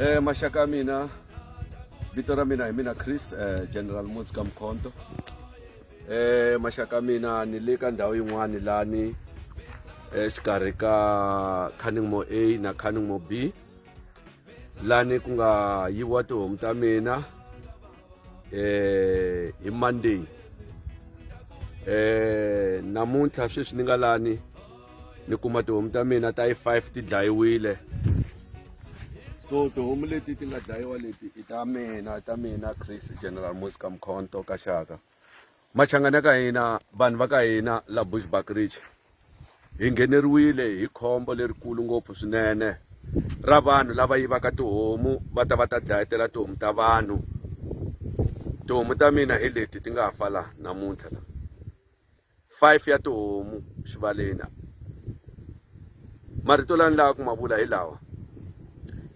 Maxaka mina vito ra mina hi mina Chris General Muska Mkhonto. Maxaka mina ni le ka ndhawu yin'wani lani exikarhi ka Canningmore A na Canningmore B lani ku nga yiviwa tihomu ta mina hi Monday. Namuntlha sweswi ni nga lani ni kuma tihomu ta mina ta 5 ti dlayiwile. So tihomu leti ti nga dlayiwa leti i ta mina Chris General Muska Mkhonto ka Shaka. Machangana ka hina vanhu va ka hina la Bushbuckridge hi ngheneriwile hi khombo lerikulu ngopfu swinene ra vanhu lava yivaka tihomu va ta dlayetela tihomu ta vanhu. Tihomu ta mina hi leti ti nga fa la namuntlha 5 ya tihomu xivaleni. Marito lani laha ku ma vula hi lawa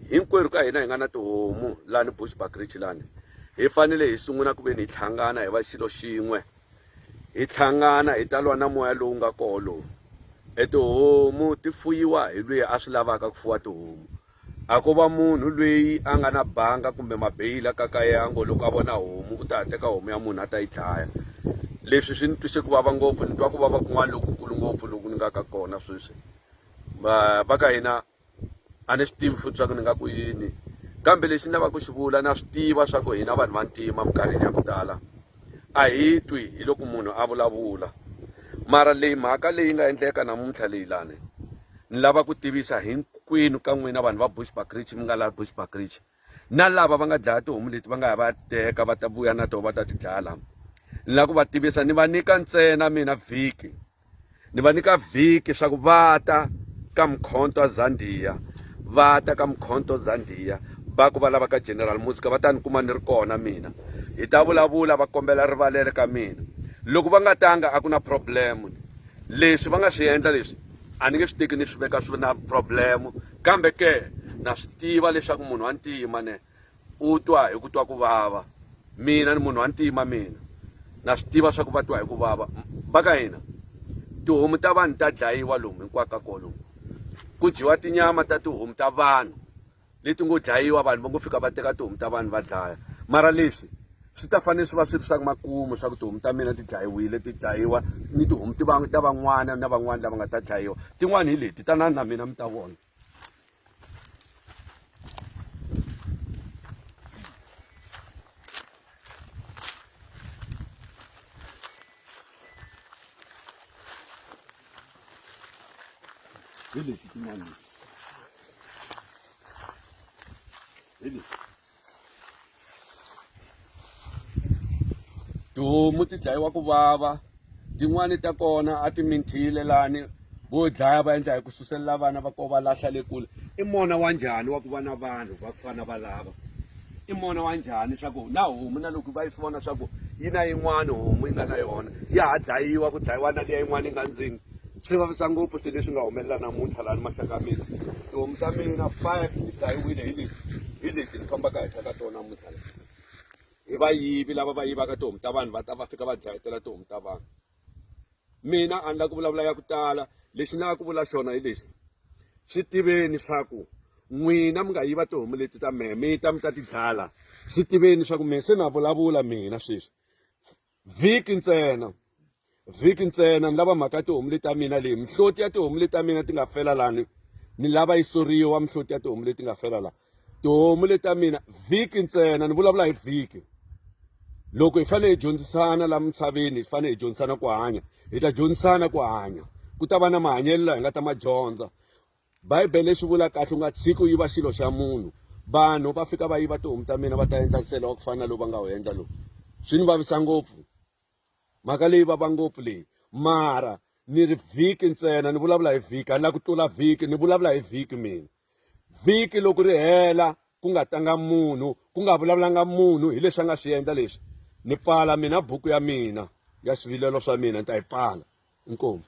hinkwerhu ka hina hi nga na tihomu lani Bushbuckridge lani hi fanele hi sungula ku ve ni hi tlhangana hi va xilo xin'we hi tlhangana hi ta lwa na moya lowu nga koho lowu. Tihomu ti fuyiwa hi lweyi a swi lavaka ku fuwa tihomu. A ko va munhu lweyi a nga na banga kumbe mabeyila kakayango loko a vona homu u ta teka homu ya munhu a ta yi dlaya. Leswi swi ni twise ku vava ngopfu, ni twa ku vava kun'wana lokukulu ngopfu loku ni nga ka kona sweswi. Va ka hina a ni swi tivi futhi swa ku ni nga ku yini kambe lexi ni lavaka ku xi vula na swi tiva swa ku hina vanhu va ntima minkarhini ya ku tala a hi twi hi loko munhu a vulavula. Mara leyi mhaka leyi nga endleka namuntlha leyi lani ni lava ku tivisa hinkwenu ka n'wina vanhu va Bushbuckridge mi nga la Bushbuckridge na lava va nga dlaya tihomu leti va nga ya va teka va ta vuya na toho va ta ti dlaya lama. Ni lava ku va tivisa ni va nyika ntsena mina vhiki, ni va nyika vhiki swa ku va ta ka Mkhonto Zambia, va ta ka Mkhonto Zambia va ku va lava ka General Muska va ta ni kuma ni ri kona mina. Hi ta vulavula va kombela rivalele ka mina. Loko va nga tanga a ku na problem. Leswi va nga swi endla leswi a ni nge swi teki ni swi veka swi na problem kambe ke na swi tiva leswaku munhu wa ntima ne u twa hi ku twa ku vava. Mina ni munhu wa ntima mina na swi tiva swa ku va twa hi ku vava. Va ka hina tihomu ta vanhu ta dlayiwa lomu hinkwako ka kolomu ku dyiwa tinyama ta tihomu ta vanhu leti ngo dlayiwa vanhu va ngo fika va teka tihomu ta vanhu va dlaya. Mara leswi swi ta fanele swi va swi ri swa makumu swa ku tihomu ta mina ti dlayiwile ti dlayiwa ni tihomu ta van'wana na van'wana lava nga ta dlayiwa. Tin'wana hi leti tanani na mina mi ta vona. Hi leti tin'wana hi leti tihomu ti dlayiwa ku vava. Tin'wani ta kona a ti minthile lani vo dlaya va endla hi ku suselela vana va koho va lahla le kule. I mona wa njhani wa ku va na vanhu va fana va lava? I mona wa njhani swa ku na homu na loko va yi vona swa ku yi na yin'wana homu yi nga na yona ya ha dlayiwa ku dlayiwa na liya yin'wana yi nga ndzeni. Swi vavisa ngopfu swilo leswi nga humelela namuntlha lani maxaka mina. Tihomu ta mina 5 ti dlayiwile hi leti ni fambaka henhla ka tona namuntlha. Hi vayivi lava va yivaka tihomu ta vanhu va fika va dlayetela tihomu ta vanhu. Mina a ni la ku vulavula ya ku tala lexi ni lava ku vula xona hi lexi swi tiveni swa ku n'wina mi nga yiva tihomu leti ta mehe mi ta ti dlala. Swi tiveni swa ku mina se na vulavula mina sweswi vhiki ntsena ni lava mhaka tihomu leti ta mina leyi mihloti ya tihomu leti ta mina ti nga fela lani ni lava yi soriwa mihloti ya tihomu leti nga fela la. Tihomu leti ta mina vhiki ntsena ni vulavula hi vhiki. Loko hi fanele hi dyondzisana la misaveni hi fanele hi dyondzisana ku hanya hi ta dyondzisana ku hanya ku ta va na mahanyelo hi nga ta ma dyondza. Bibele swi vula kahle u nga tshiki u yiva xilo xa munhu. Vanhu va fika va yiva tihomu ta mina va ta endla nsele wa ku fana na lowu va nga wu endla lowu. Swi ni vavisa ngopfu mhaka leyi vava ngopfu leyi. Mara ni ri vhiki ntsena ni vulavula hi vhiki a ni la ku tlula vhiki ni vulavula hi vhiki mina. Vhiki loko ri hela ku nga tanga munhu ku nga vulavulanga munhu hi leswi a nga swi endla leswi ni pfala mina buku ya mina ya swivilelo swa mina ni ta yi pfala. Inkomu.